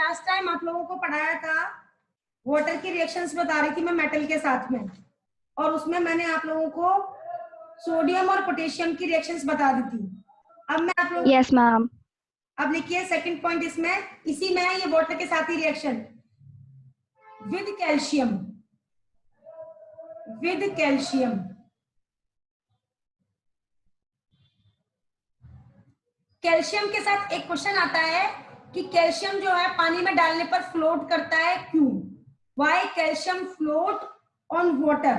Last time आप लोगों को पढ़ाया था, वाटर की रिएक्शंस बता रही थी मैं मेटल के साथ में, और उसमें मैंने आप लोगों को सोडियम और पोटेशियम की रिएक्शंस बता दी थी। अब मैं आप लोगों यस मैम। अब लिखिए सेकंड पॉइंट, इसमें इसी में है ये वाटर के साथ ही reaction with calcium. With calcium, calcium के साथ एक क्वेश्चन आता है कि कैल्शियम जो है पानी में डालने पर फ्लोट करता है, क्यों? Why calcium float on water.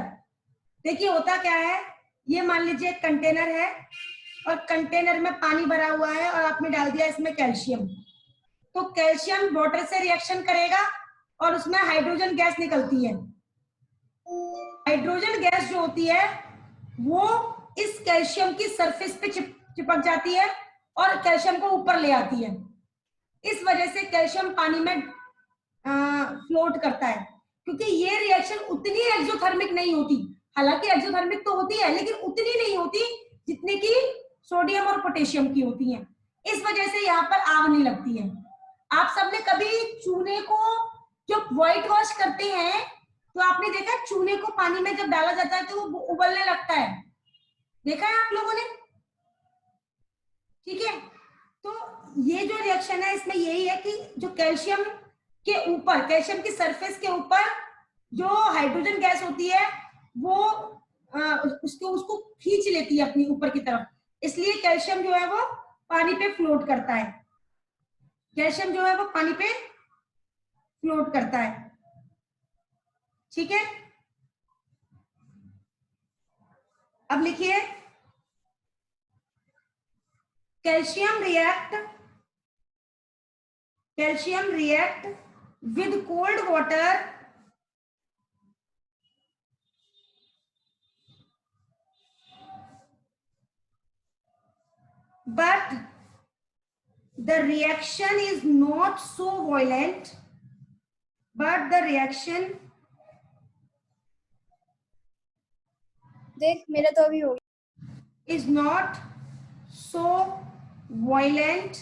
देखिए होता क्या है, ये मान लीजिए एक कंटेनर है और कंटेनर में पानी भरा हुआ है और आपने डाल दिया इसमें कैल्शियम, तो कैल्शियम वाटर से रिएक्शन करेगा और उसमें हाइड्रोजन गैस निकलती है। हाइड्रोजन गैस जो होती है वो इस कैल्शियम की सरफेस पे चिपक जाती है और कैल्शियम को ऊपर ले आती है। इस वजह से कैल्शियम पानी में फ्लोट करता है, क्योंकि ये रिएक्शन उतनी एक्सोथर्मिक नहीं होती। हालांकि एक्सोथर्मिक तो होती है लेकिन उतनी नहीं होती जितनी की सोडियम और पोटेशियम की होती है। इस वजह से यहाँ पर आग नहीं लगती है। आप सबने कभी चूने को जब व्हाइट वॉश करते हैं तो आपने देखा चूने को पानी में जब डाला जाता है तो वो उबलने लगता है, देखा है आप लोगों ने? ठीक है, तो ये जो रिएक्शन है इसमें यही है कि जो कैल्शियम के ऊपर, कैल्शियम की सरफेस के ऊपर जो हाइड्रोजन गैस होती है वो उसको खींच लेती है अपनी ऊपर की तरफ, इसलिए कैल्शियम जो है वो पानी पे फ्लोट करता है। कैल्शियम जो है वो पानी पे फ्लोट करता है। ठीक है, अब लिखिए calcium react with cold water but the reaction is not so violent, but the reaction देख मेरा तो अभी हो गया। is not so violent,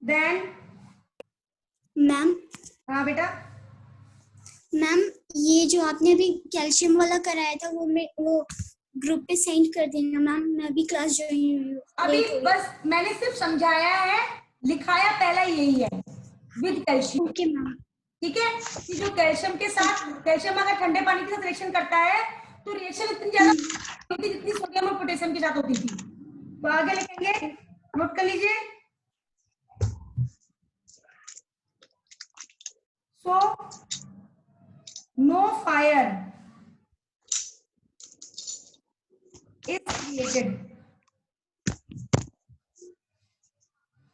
then ma'am हाँ बेटा, मैम ये जो आपने अभी कैल्शियम वाला कराया था वो ग्रुप पे सेंड कर देना मैम, मैं भी क्लास ज्वाइन अभी बस मैंने सिर्फ समझाया है, लिखाया पहला यही है विद कैल्शियम। Okay ma'am. ठीक है, कि जो कैल्शियम के साथ, कैल्शियम अगर ठंडे पानी के साथ रिएक्शन करता है तो रिएक्शन इतनी ज्यादा होती जितनी सोडियम और पोटेशियम के साथ होती थी। तो आगे लिखेंगे, नोट कर लीजिए। So no fire is created,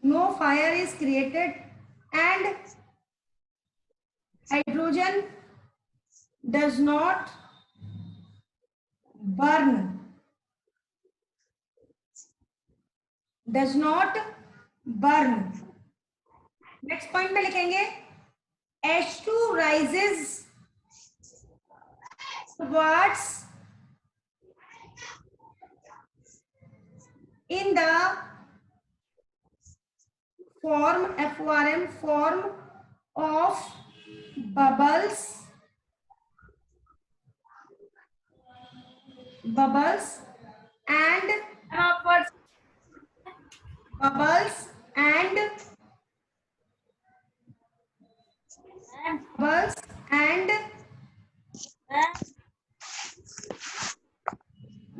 no fire is created and hydrogen does not burn, next point में लिखेंगे H2 rises towards in the form form of bubbles and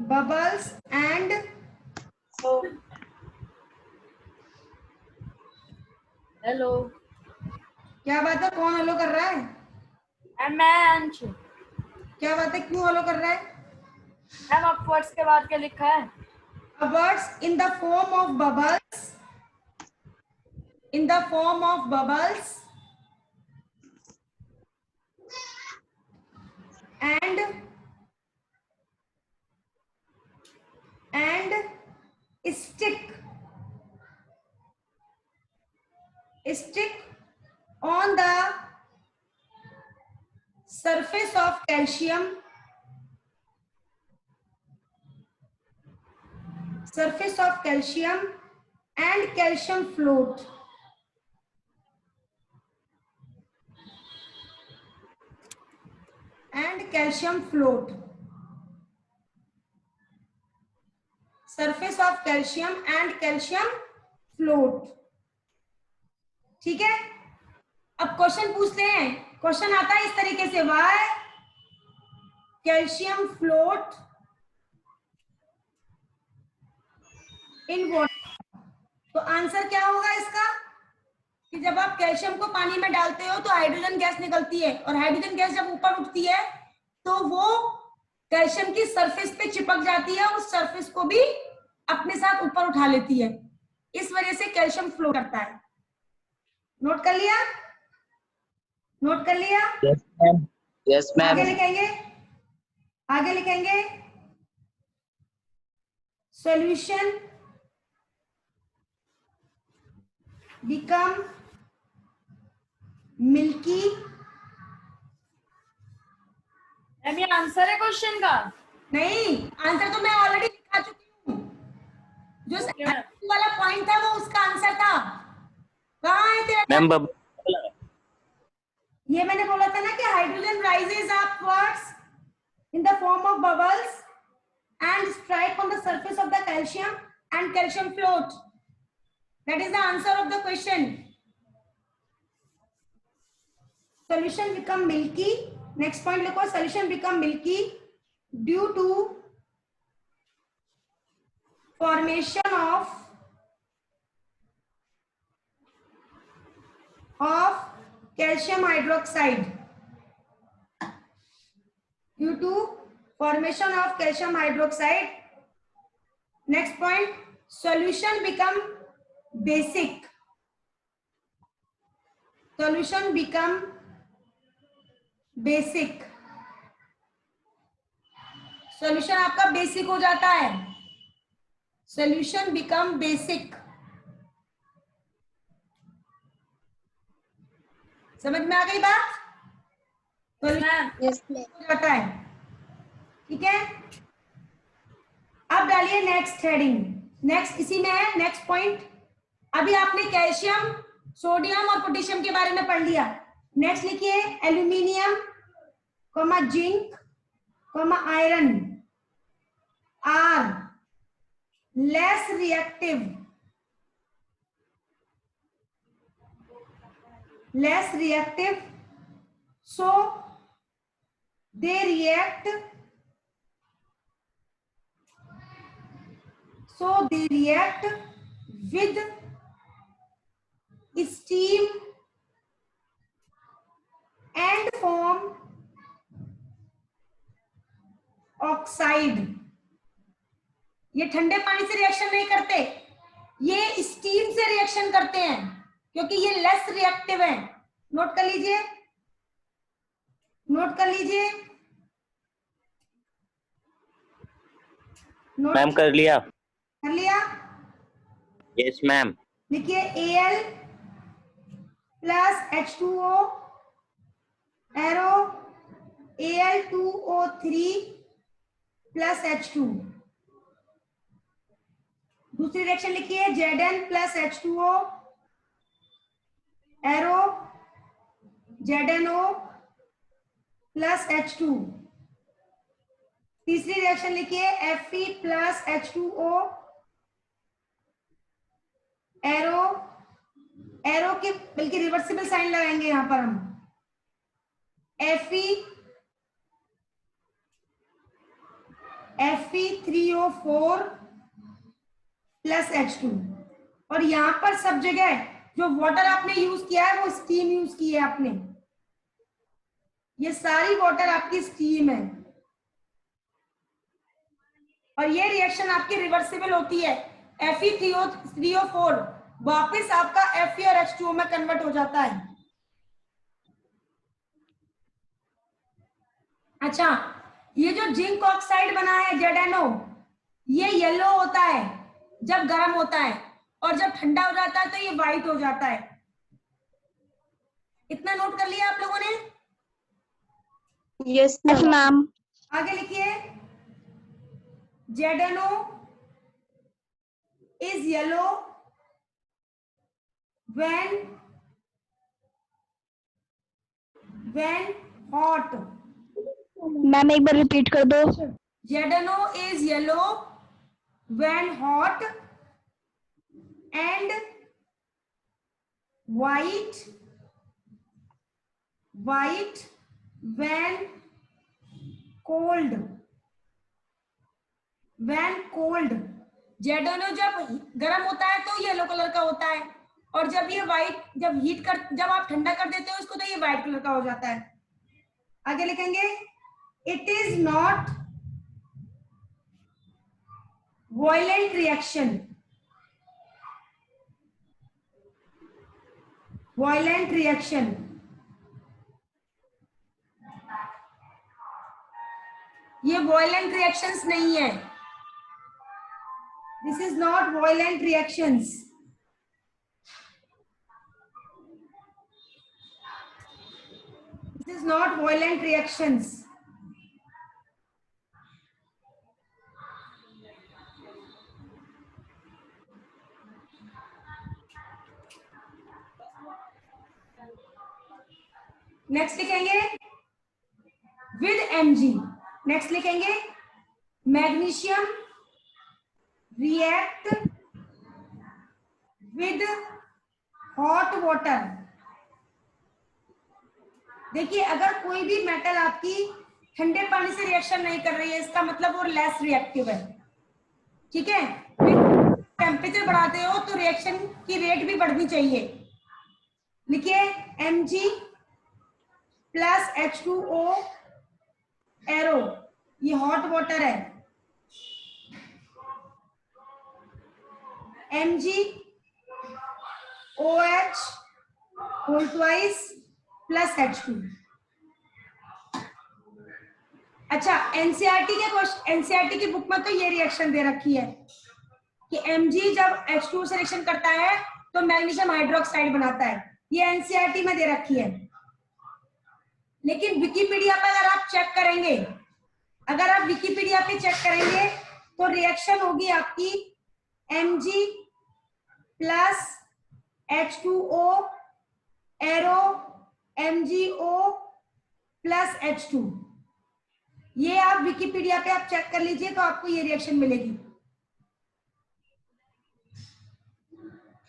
bubbles and hello, क्या बात है, कौन हेलो कर रहा है? मैं अंशु। क्या बात है, क्यों हेलो कर रहा है? मैम अपवर्ड्स के बाद क्या लिखा है? Words in the form of bubbles, and stick on the surface of calcium and calcium float. Surface of calcium and calcium float. ठीक है, अब क्वेश्चन पूछते हैं. क्वेश्चन आता है इस तरीके से, why calcium float in water. तो आंसर क्या होगा इसका कि जब आप कैल्शियम को पानी में डालते हो तो हाइड्रोजन गैस निकलती है, और हाइड्रोजन गैस जब ऊपर उठती है तो वो कैल्शियम की सरफेस पे चिपक जाती है, उस सरफेस को भी अपने साथ ऊपर उठा लेती है. इस वजह से कैल्शियम फ्लो करता है. नोट कर लिया? नोट कर लिया? Yes ma'am. Yes ma'am. आगे लिखेंगे सॉल्यूशन become milky. मैम ये आंसर है क्वेश्चन का? नहीं, आंसर तो मैं ऑलरेडी लिखा चुकी हूँ. जो वाला पॉइंट था वो उसका आंसर था. कहाँ है तेरा? मैम ये मैंने बोला था ना कि hydrogen rises upwards in the form of bubbles and strike on the surface of the calcium and calcium float. That is the answer of the question. Solution become milky. Next point लिखो, solution become milky due to formation of calcium hydroxide. Due to formation of calcium hydroxide. Next point, solution become basic. Solution become basic. Solution आपका basic हो जाता है. Solution become basic. समझ में आ गई बात? Yes, ma'am. हो जाता है. ठीक है, अब डालिए नेक्स्ट हेडिंग. नेक्स्ट इसी में है नेक्स्ट पॉइंट. अभी आपने कैल्शियम, सोडियम और पोटेशियम के बारे में पढ़ लिया. नेक्स्ट लिखिए aluminium, zinc, iron are less reactive, so they react with steam and form oxide. ये ठंडे पानी से रिएक्शन नहीं करते, ये स्टीम से रिएक्शन करते हैं क्योंकि ये लेस रिएक्टिव है. नोट कर लीजिए, नोट कर लीजिए. मैम कर लिया. कर लिया? Yes ma'am. लिखिए Al plus H2O arrow Al2O3 plus H2. दूसरी रिएक्शन लिखिए Zn plus H2O arrow ZnO plus H2. तीसरी रिएक्शन लिखिए Fe प्लस H2O एरो के बल्कि रिवर्सिबल साइन लगाएंगे यहां पर हम. Fe3O4 plus H2. और यहां पर सब जगह जो वाटर आपने यूज किया है वो स्टीम यूज की है आपने. ये सारी वाटर आपकी स्टीम है और ये रिएक्शन आपकी रिवर्सिबल होती है. Fe3O4 वापस आपका Fe और H2O में कन्वर्ट हो जाता है. अच्छा, ये जो जिंक ऑक्साइड बना है ZnO, ये येलो होता है जब गर्म होता है और जब ठंडा हो जाता है तो ये व्हाइट हो जाता है. इतना नोट कर लिया आप लोगों ने? Yes, ma'am. आगे लिखिए, ZNO is yellow when hot. Ma'am एक बार रिपीट कर दो. ZNO is yellow when hot and white when cold. ZNO जब गर्म होता है तो येलो कलर का होता है, और जब ये व्हाइट, जब आप ठंडा कर देते हो इसको तो ये व्हाइट कलर का हो जाता है. आगे लिखेंगे, it is not violent reaction. ये वायलेंट रिएक्शंस नहीं है. This is not violent reactions. This is not violent reactions. Next लिखेंगे with Mg. नेक्स्ट लिखेंगे magnesium react with hot water. देखिए, अगर कोई भी मेटल आपकी ठंडे पानी से रिएक्शन नहीं कर रही है, इसका मतलब वो लेस रिएक्टिव है. ठीक है, टेम्परेचर बढ़ाते हो तो रिएक्शन की रेट भी बढ़नी चाहिए. लिखिए Mg प्लस H2O एरो, ये हॉट वाटर है. Mg OH whole twice plus H2. अच्छा, एनसीईआरटी की बुक में तो ये रिएक्शन दे रखी है कि Mg जब H2 से रिएक्शन करता है तो मैग्नीशियम हाइड्रोक्साइड बनाता है. ये एनसीईआरटी में दे रखी है. लेकिन विकिपीडिया पर अगर आप चेक करेंगे, तो रिएक्शन होगी आपकी Mg plus H2O arrow MgO plus H2. ये आप विकिपीडिया पे आप चेक कर लीजिए तो आपको ये रिएक्शन मिलेगी.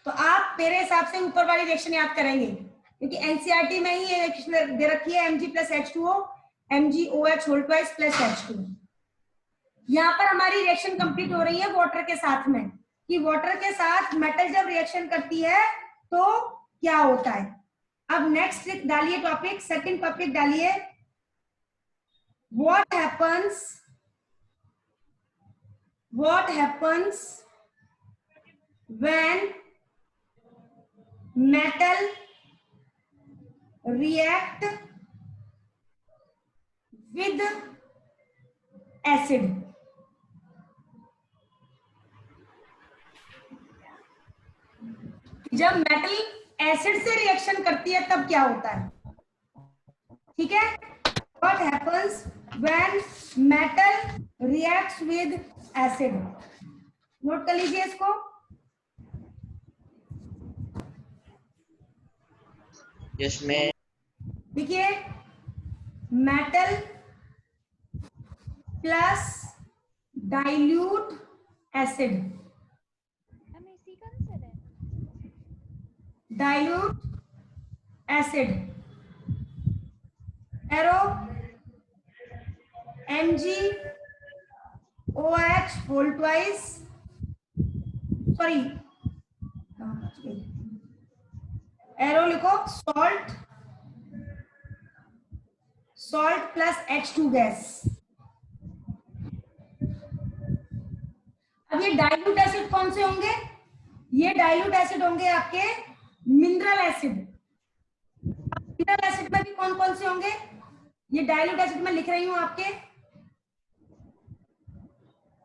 तो आप मेरे हिसाब से ऊपर वाली रिएक्शन याद करेंगे, क्योंकि एनसीईआरटी में ही ये रिएक्शन दे रखी है Mg plus H2O MgOH whole twice plus H2. यहाँ पर हमारी रिएक्शन कंप्लीट हो रही है वाटर के साथ में, कि वाटर के साथ मेटल जब रिएक्शन करती है तो क्या होता है. अब नेक्स्ट डालिए टॉपिक, सेकंड टॉपिक डालिए, what happens when metal react with acid. जब मेटल एसिड से रिएक्शन करती है तब क्या होता है. ठीक है, what happens when metal reacts with acid. नोट कर लीजिए इसको. Yes, ma'am. देखिए, metal plus dilute acid. Dilute acid arrow MgOH whole twice, sorry arrow लिखो, सॉल्ट प्लस H2 गैस. अब ये डाइल्यूट एसिड कौन से होंगे? ये डाइल्यूट एसिड होंगे आपके मिनरल एसिड. मिनरल एसिड में भी कौन कौन से होंगे? ये डाइल्यूट एसिड में लिख रही हूं आपके.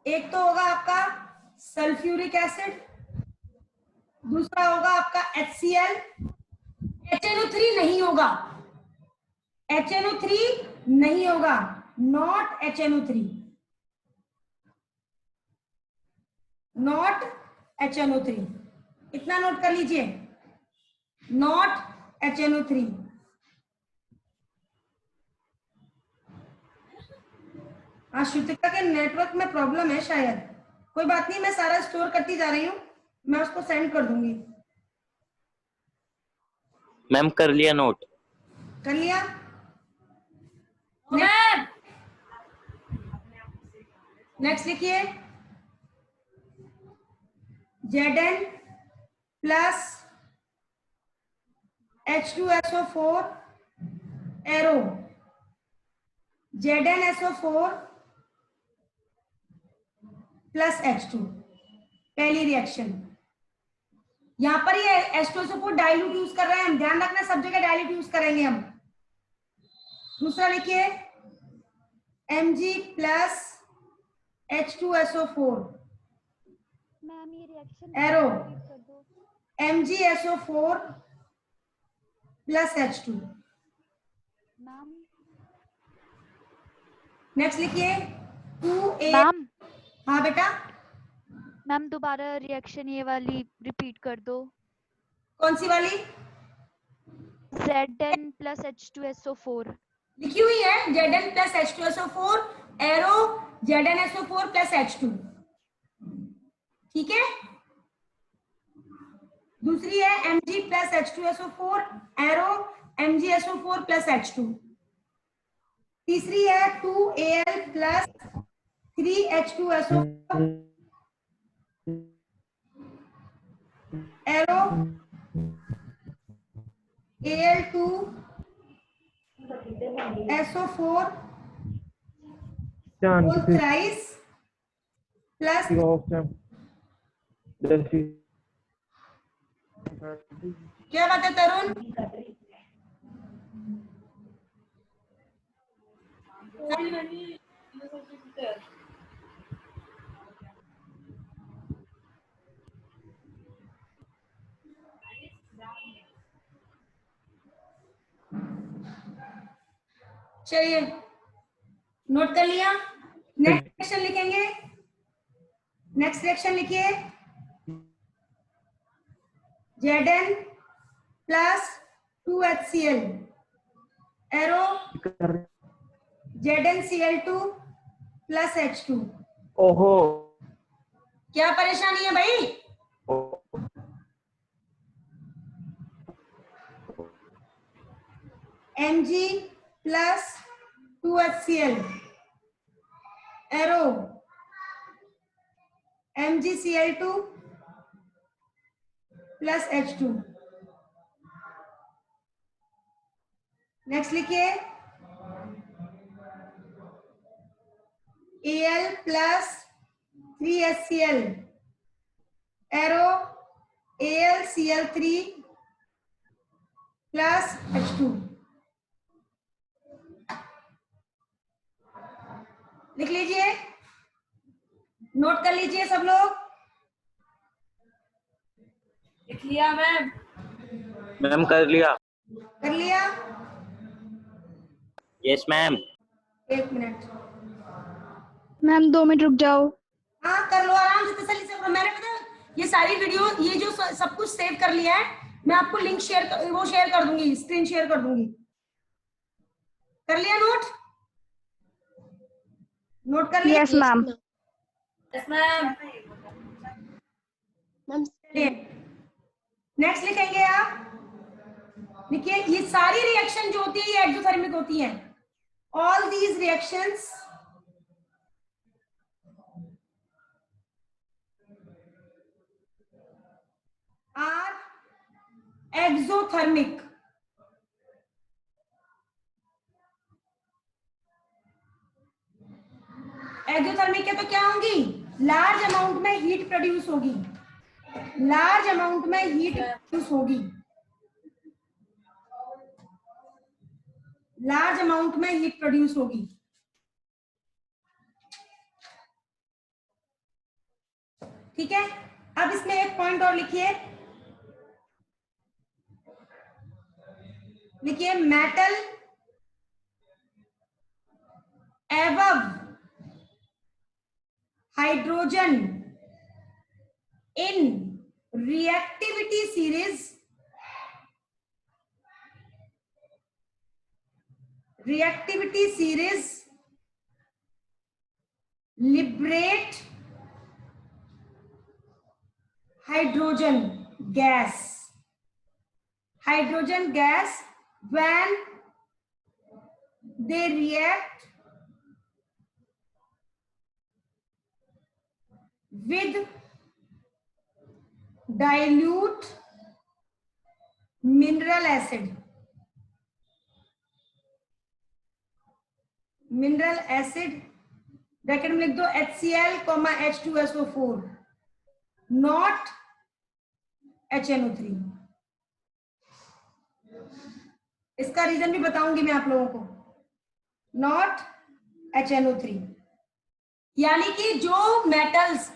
एक तो होगा आपका सल्फ्यूरिक एसिड, दूसरा होगा आपका HCl. HNO3 नहीं होगा. HNO3 नहीं होगा, नॉट HNO3, नॉट HNO3, इतना नोट कर लीजिए, नॉट HNO3। श्रुतिका के नेटवर्क में प्रॉब्लम है शायद, कोई बात नहीं, मैं सारा स्टोर करती जा रही हूँ, मैं उसको सेंड कर दूंगी। मैम कर लिया नोट। कर लिया? मैम नेक्स्ट लिखिए, Zn plus H2SO4 arrow, ZnSO4 plus H2, पहली रिएक्शन। यहां पर ये H2SO4 डाइल्यूट यूज कर रहे हैं हम, ध्यान रखना सब जगह डाइल्यूट यूज करेंगे हम। दूसरा लिखिए Mg प्लस H2SO4 मैम ये रिएक्शन एरो, कर दो। MgSO4 plus H2। Ma'am next लिखिए 2A। मैम हाँ बेटा, मैम दोबारा रिएक्शन ये वाली रिपीट कर दो। कौन सी वाली? Zn plus H2SO4। लिखी हुई है, Zn plus H2SO4 arrow ZnSO4 plus H2, ठीक है। दूसरी है Mg plus H2SO4 arrow MgSO4 plus H2। तीसरी है 2Al plus 3H2SO4 arrow Al2SO4 whole thrice plus क्या बात है तरुण? चलिए नोट कर लिया। नेक्स्ट रिएक्शन लिखेंगे, नेक्स्ट रिएक्शन लिखिए Zn plus 2HCl arrow ZnCl2 plus H2। ओहो, क्या परेशानी है भाई? Mg plus 2HCl arrow MgCl2 plus H2। Next लिखिए Al plus 3HCl arrow AlCl3 plus H2। लिख लीजिए, नोट कर लीजिए सब लोग। लिख लिया मैम। मैम कर लिया। कर लिया? Yes ma'am. एक मिनट, मैम 2 मिनट रुक जाओ। हाँ कर लो, आराम से तसल्ली से करो। मैंने पता ये सारी वीडियो, ये जो सब कुछ सेव कर लिया है, मैं आपको लिंक वो शेयर कर दूंगी, स्क्रीन शेयर कर दूंगी। कर लिया नोट? नोट कर लिया? Yes ma'am. Yes ma'am. Next लिखेंगे आप, देखिए ये सारी रिएक्शन जो होती है ये एक्सोथर्मिक होती है। All these reactions are exothermic. Exothermic है तो क्या होंगी? लार्ज अमाउंट में हीट प्रोड्यूस होगी, लार्ज अमाउंट में हीट प्रोड्यूस होगी, लार्ज अमाउंट में हीट प्रोड्यूस होगी। ठीक है, अब इसमें एक पॉइंट और लिखिए, लिखिए metal hydrogen in reactivity series liberate hydrogen gas when they react with dilute mineral acid bracket में लिख दो HCl, H2SO4 नॉट HNO3। इसका रीजन भी बताऊंगी मैं आप लोगों को, नॉट HNO3। यानी कि जो मेटल्स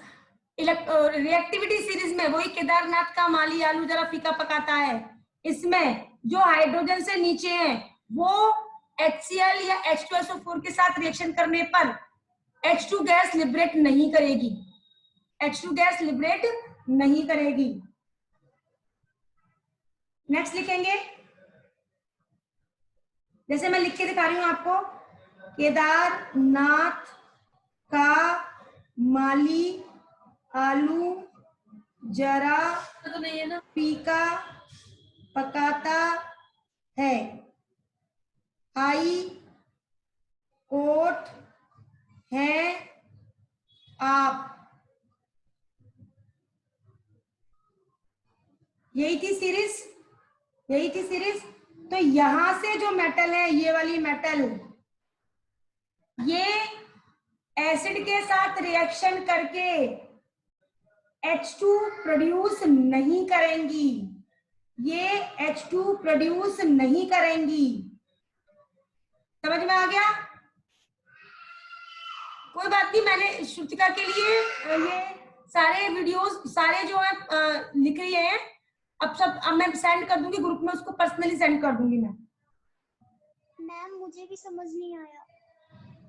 रिएक्टिविटी सीरीज में, वही केदारनाथ का माली आलू जरा फीका पकाता है, इसमें जो हाइड्रोजन से नीचे है वो HCl या H2SO4 के साथ रिएक्शन करने पर H2 गैस लिबरेट नहीं करेगी, नेक्स्ट लिखेंगे, जैसे मैं लिख के दिखा रही हूं आपको, केदारनाथ का माली आलू जरा तो नहीं है ना, फीका पकाता है, हाई कोर्ट है आप। यही थी सीरीज। तो यहां से जो मेटल है, ये वाली मेटल, ये एसिड के साथ रिएक्शन करके H2 प्रोड्यूस नहीं करेंगी, समझ में आ गया? कोई बात नहीं, मैंने श्रुतिका के लिए ये सारे वीडियोस सारे जो है लिख रही है, अब मैं सेंड कर दूंगी ग्रुप में, उसको पर्सनली सेंड कर दूंगी मैं। मैम मुझे भी समझ नहीं आया।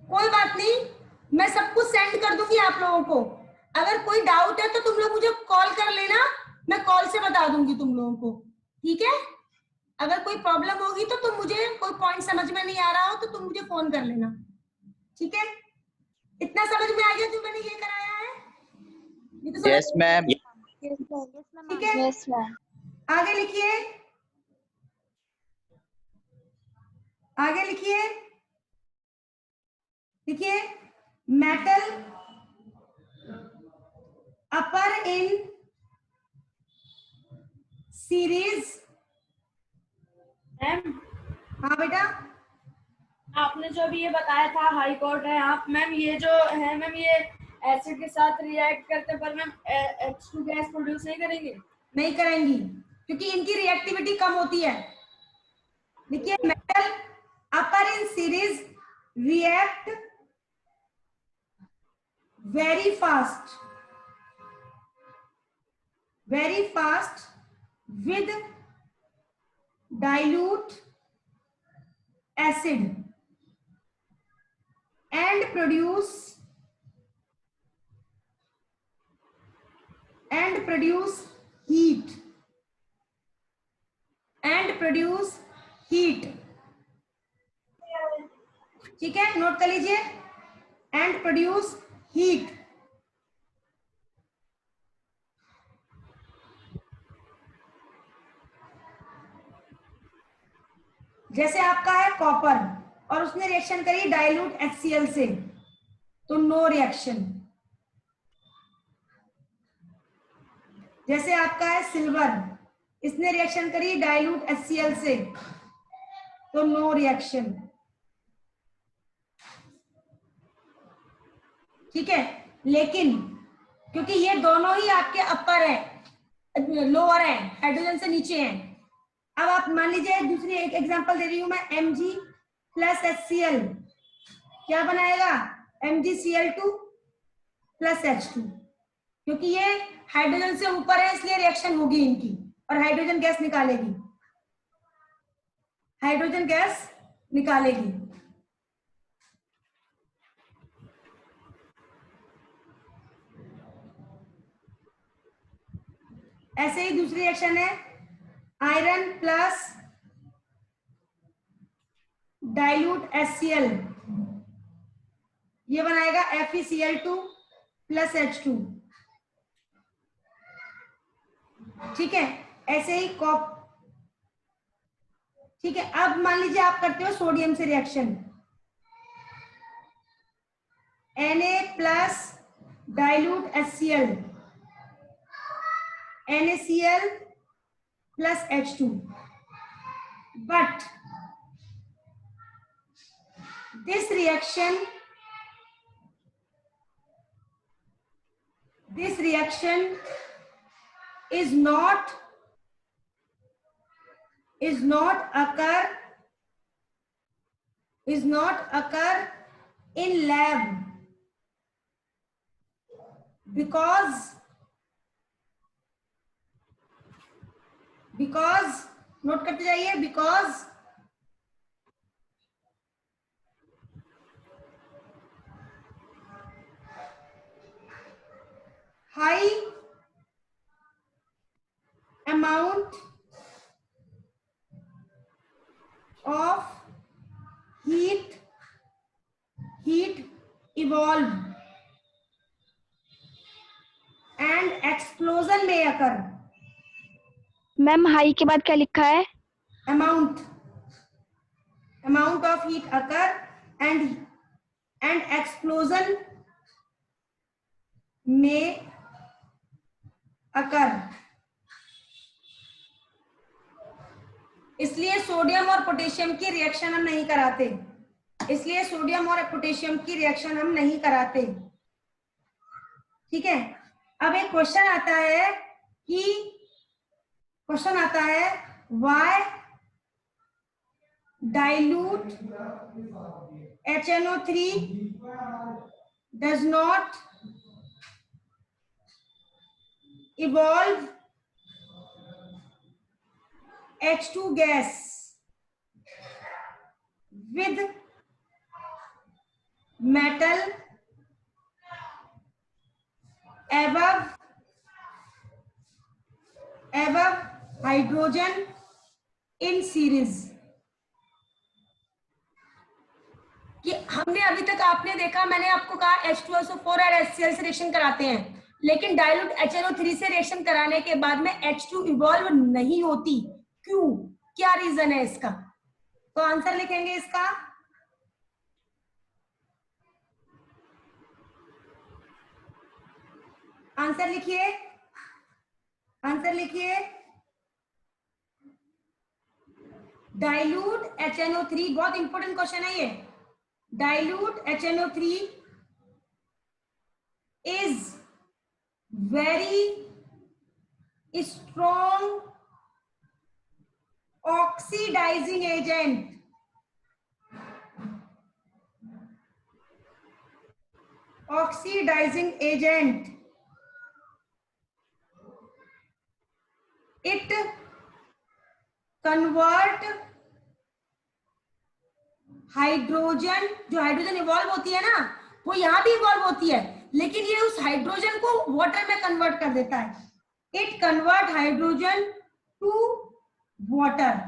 कोई बात नहीं, मैं सब कुछ सेंड कर दूंगी आप लोगों को। अगर कोई डाउट है तो तुम लोग मुझे कॉल कर लेना, मैं कॉल से बता दूंगी तुम लोगों को, ठीक है? अगर कोई प्रॉब्लम होगी तो तुम मुझे, कोई पॉइंट समझ में नहीं आ रहा हो तो तुम मुझे फोन कर लेना, ठीक है? इतना समझ में आ गया जो मैंने ये कराया है? ये तो यस मैम। ठीक है, आगे लिखिए, metal upper in series. Ma'am हाँ बेटा, आपने जो भी ये बताया था हाई कोर्ट है आप, मैम ये जो है मैम, ये एसिड के साथ रिएक्ट करते पर मैम H2 गैस प्रोड्यूस नहीं करेंगे? नहीं करेंगी क्योंकि इनकी रिएक्टिविटी कम होती है। देखिए, metal upper in series react very fast with dilute acid and produce heat ठीक है, नोट कर लीजिए, एंड प्रोड्यूस हीट। जैसे आपका है कॉपर और उसने रिएक्शन करी डाइल्यूट HCl से, तो नो रिएक्शन। जैसे आपका है सिल्वर, इसने रिएक्शन करी डाइल्यूट HCl से, तो नो रिएक्शन, ठीक है? लेकिन क्योंकि ये दोनों ही आपके अपर है, लोअर है, हाइड्रोजन से नीचे हैं। अब आप मान लीजिए, दूसरी एक एग्जांपल दे रही हूं मैं, Mg प्लस HCl क्या बनाएगा? MgCl2 प्लस H2, क्योंकि ये हाइड्रोजन से ऊपर है इसलिए रिएक्शन होगी इनकी और हाइड्रोजन गैस निकालेगी। ऐसे ही दूसरी रिएक्शन है आयरन प्लस डाइल्यूट HCl, ये बनाएगा FeCl2 प्लस H2। ठीक है, ऐसे ही ठीक है। अब मान लीजिए आप करते हो सोडियम से reaction, Na plus dilute HCl, NaCl plus H2, but this reaction is not occur in lab because note करते जाइए, because high amount of heat evolve and explosion may occur। Ma'am high के बाद क्या लिखा है? amount of heat occur and explosion may occur। इसलिए sodium और potassium की रिएक्शन हम नहीं कराते, ठीक है। अब एक क्वेश्चन आता है why dilute HNO3 does not evolve H2 gas with metal above hydrogen in series। कि हमने अभी तक आपने देखा, मैंने आपको कहा H2SO4 और HCl से रिएक्शन कराते हैं, लेकिन डाइल्यूट HNO3 से रिएक्शन कराने के बाद में H2 इवॉल्व नहीं होती। क्यों, क्या रीजन है इसका? तो आंसर लिखेंगे इसका, आंसर लिखिए डाइल्यूट HNO3, बहुत इंपॉर्टेंट क्वेश्चन है ये। Dilute HNO3 is very strong oxidizing agent। It convert hydrogen, जो हाइड्रोजन इवॉल्व होती है ना, वो यहाँ भी इवॉल्व होती है, लेकिन ये उस हाइड्रोजन को वाटर में कन्वर्ट कर देता है। It convert hydrogen to water,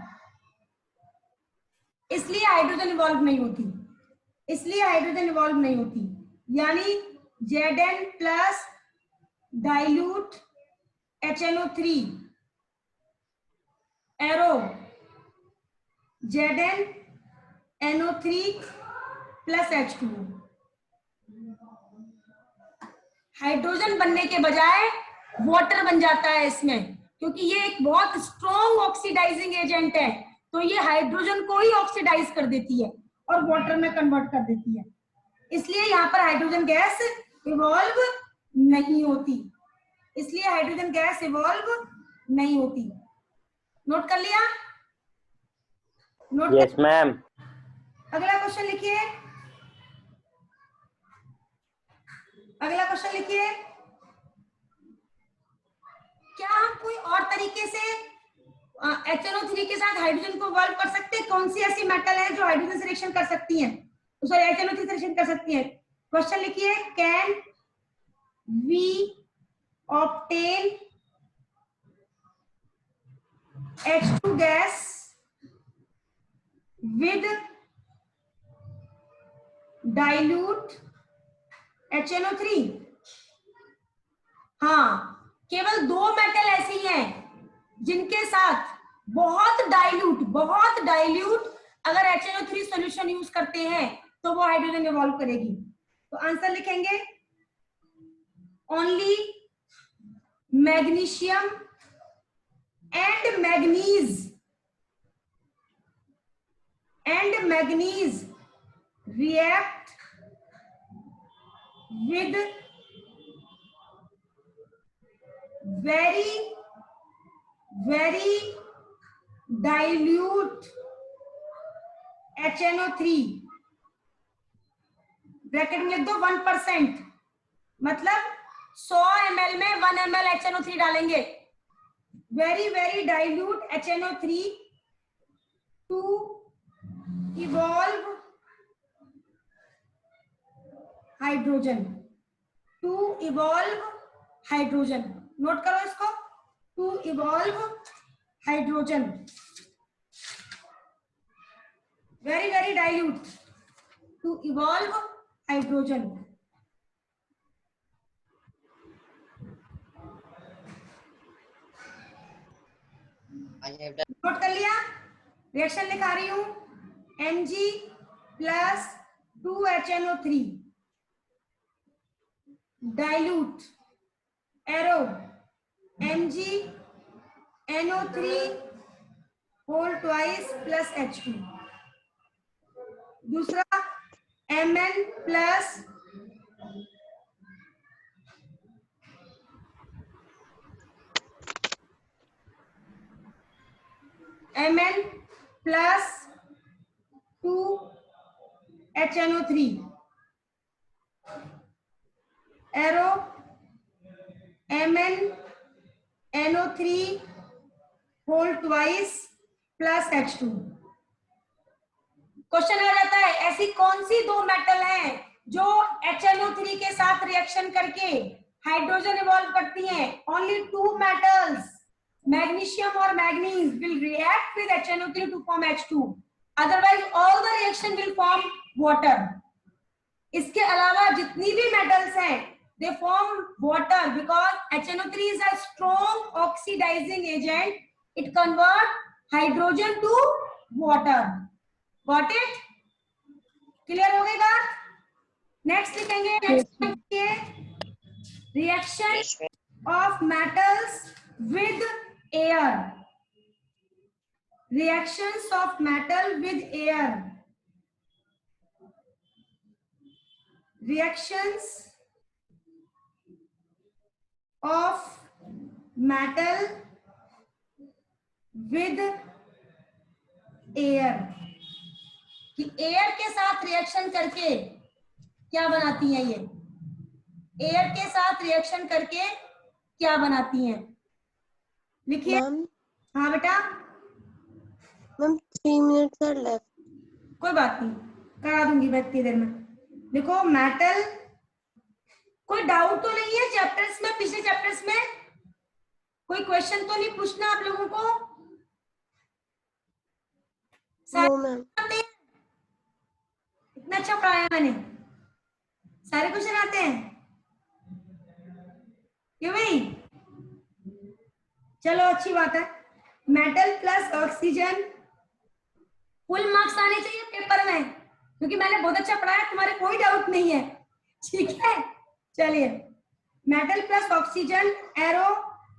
इसलिए हाइड्रोजन इवॉल्व नहीं होती। यानी Zn प्लस dilute HNO3 arrow ZnNO3 plus H2O, hydrogen बनने के बजाय वाटर बन जाता है इसमें, क्योंकि ये एक बहुत स्ट्रॉन्ग ऑक्सीडाइजिंग एजेंट है। तो ये हाइड्रोजन को ही ऑक्सीडाइज कर देती है और वाटर में कन्वर्ट कर देती है, इसलिए यहाँ पर हाइड्रोजन गैस इवॉल्व नहीं होती। नोट कर लिया? Yes ma'am. अगला क्वेश्चन लिखिए, क्या हम कोई और तरीके से HNO3 के साथ हाइड्रोजन को इवॉल्व कर सकते हैं? कौन सी ऐसी मेटल है जो हाइड्रोजन से रिएक्शन कर सकती हैं, सॉरी HNO3 से रिएक्शन कर सकती है? क्वेश्चन लिखिए, can we obtain H2 gas with dilute HNO3। हाँ, केवल 2 मेटल ऐसे ही हैं जिनके साथ बहुत डाइल्यूट अगर HNO3 सॉल्यूशन यूज करते हैं तो वो हाइड्रोजन इवॉल्व करेगी। तो आंसर लिखेंगे only magnesium and manganese react with very dilute HNO3। Bracket में लिख दो 1%, मतलब 100 ml में 1 ml HNO3 डालेंगे। very dilute HNO3 to evolve hydrogen. Note करो इसको, to evolve hydrogen, very dilute to evolve hydrogen. Note कर लिया? रिएक्शन लिखा रही हूं, Mg plus 2HNO3 dilute arrow MgNO3 whole twice plus H2। दूसरा Mn plus Mn plus 2HNO3 arrow MnNO3 whole twice plus H2। Question आ जाता है ऐसी कौन सी 2 मेटल हैं जो HNO3 के साथ रिएक्शन करके हाइड्रोजन इवॉल्व करती हैं? ओनली 2 metals, magnesium और manganese will react with HNO3 to form H2, otherwise all the reaction will form water। इसके अलावा जितनी भी metals हैं they form water because HNO3 is a strong oxidizing agent, it convert hydrogen to water। Got it? Clear हो गई बात? Next लिखेंगे, next लिखिए reaction of metals with air. Reactions of metal with air, reactions of metal with air, कि air के साथ reaction करके क्या बनाती हैं ये? एयर के साथ रिएक्शन करके क्या बनाती हैं? लिखिए। हाँ बेटा। Ma'am 3 minutes are left. कोई बात नहीं, करा दूंगी मैं इतनी देर में। देखो मेटल, कोई डाउट तो नहीं है चैप्टर्स में? पिछले चैप्टर्स में कोई क्वेश्चन तो नहीं पूछना आप लोगों को? No ma'am. इतना अच्छा पढ़ाया मैंने, सारे क्वेश्चन आते हैं क्यों भाई? चलो अच्छी बात है। Metal plus oxygen, full marks आने चाहिए पेपर में क्योंकि मैंने बहुत अच्छा पढ़ाया, तुम्हारे कोई डाउट नहीं है, ठीक है? चलिए, metal plus oxygen arrow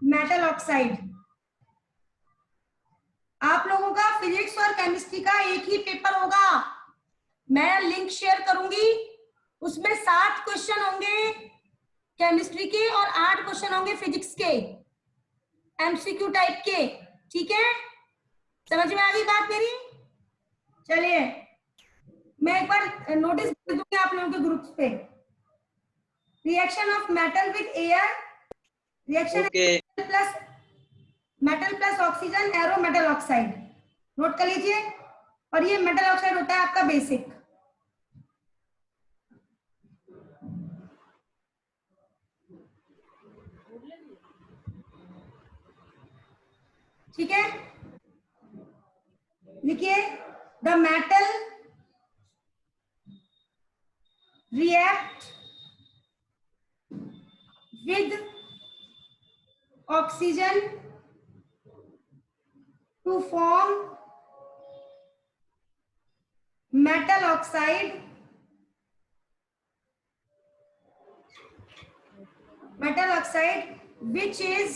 metal oxide. आप लोगों का फिजिक्स और केमिस्ट्री का एक ही पेपर होगा, मैं लिंक शेयर करूंगी, उसमें 7 क्वेश्चन होंगे केमिस्ट्री के और 8 क्वेश्चन होंगे फिजिक्स के, एमसीक्यू टाइप के, ठीक है? समझ में आ गई बात मेरी? चलिए, मैं एक बार नोटिस कर दूंगी आप लोगों के ग्रुप्स पे। Reaction of metal with air, reaction plus metal plus oxygen arrow metal oxide, note कर लीजिए। और ये मेटल ऑक्साइड होता है आपका बेसिक। ठीक है? लिखिए, the metal react with oxygen to form metal oxide which is,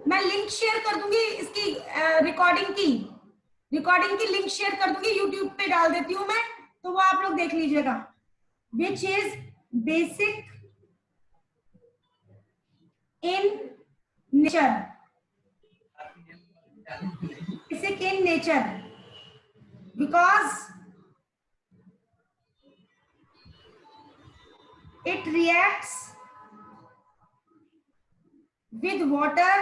मैं लिंक शेयर कर दूंगी इसकी रिकॉर्डिंग की लिंक शेयर कर दूंगी, यूट्यूब पे डाल देती हूं मैं, तो वो आप लोग देख लीजिएगा। which is basic in nature, basic in nature because it reacts with water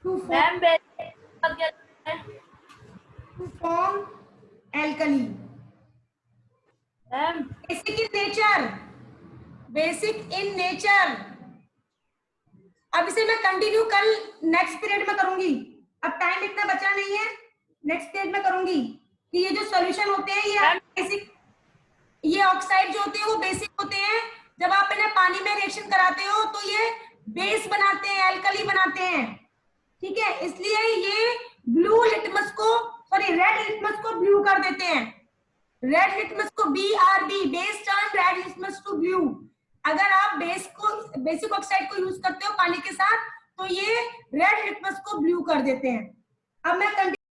to ma'am form alkali. Ma'am basic in nature. अब इसे मैं कंटिन्यू कल नेक्स्ट पीरियड में करूंगी, अब टाइम इतना बचा नहीं है, नेक्स्ट पीरियड में करूंगी कि ये जो सॉल्यूशन होते हैं ये बेसिक, ये ऑक्साइड जो होते हैं वो बेसिक होते हैं। जब आप इन्हें पानी में रिएक्शन कराते हो तो ये बेस बनाते हैं, एल्कली बनाते हैं, ठीक है। इसलिए ये ब्लू लिटमस को, सॉरी रेड लिटमस को ब्लू कर देते हैं। रेड लिटमस को BRB, base turn red litmus to blue. अगर आप बेसिक ऑक्साइड को यूज करते हो पानी के साथ तो ये रेड लिटमस को ब्लू कर देते हैं। अब मैं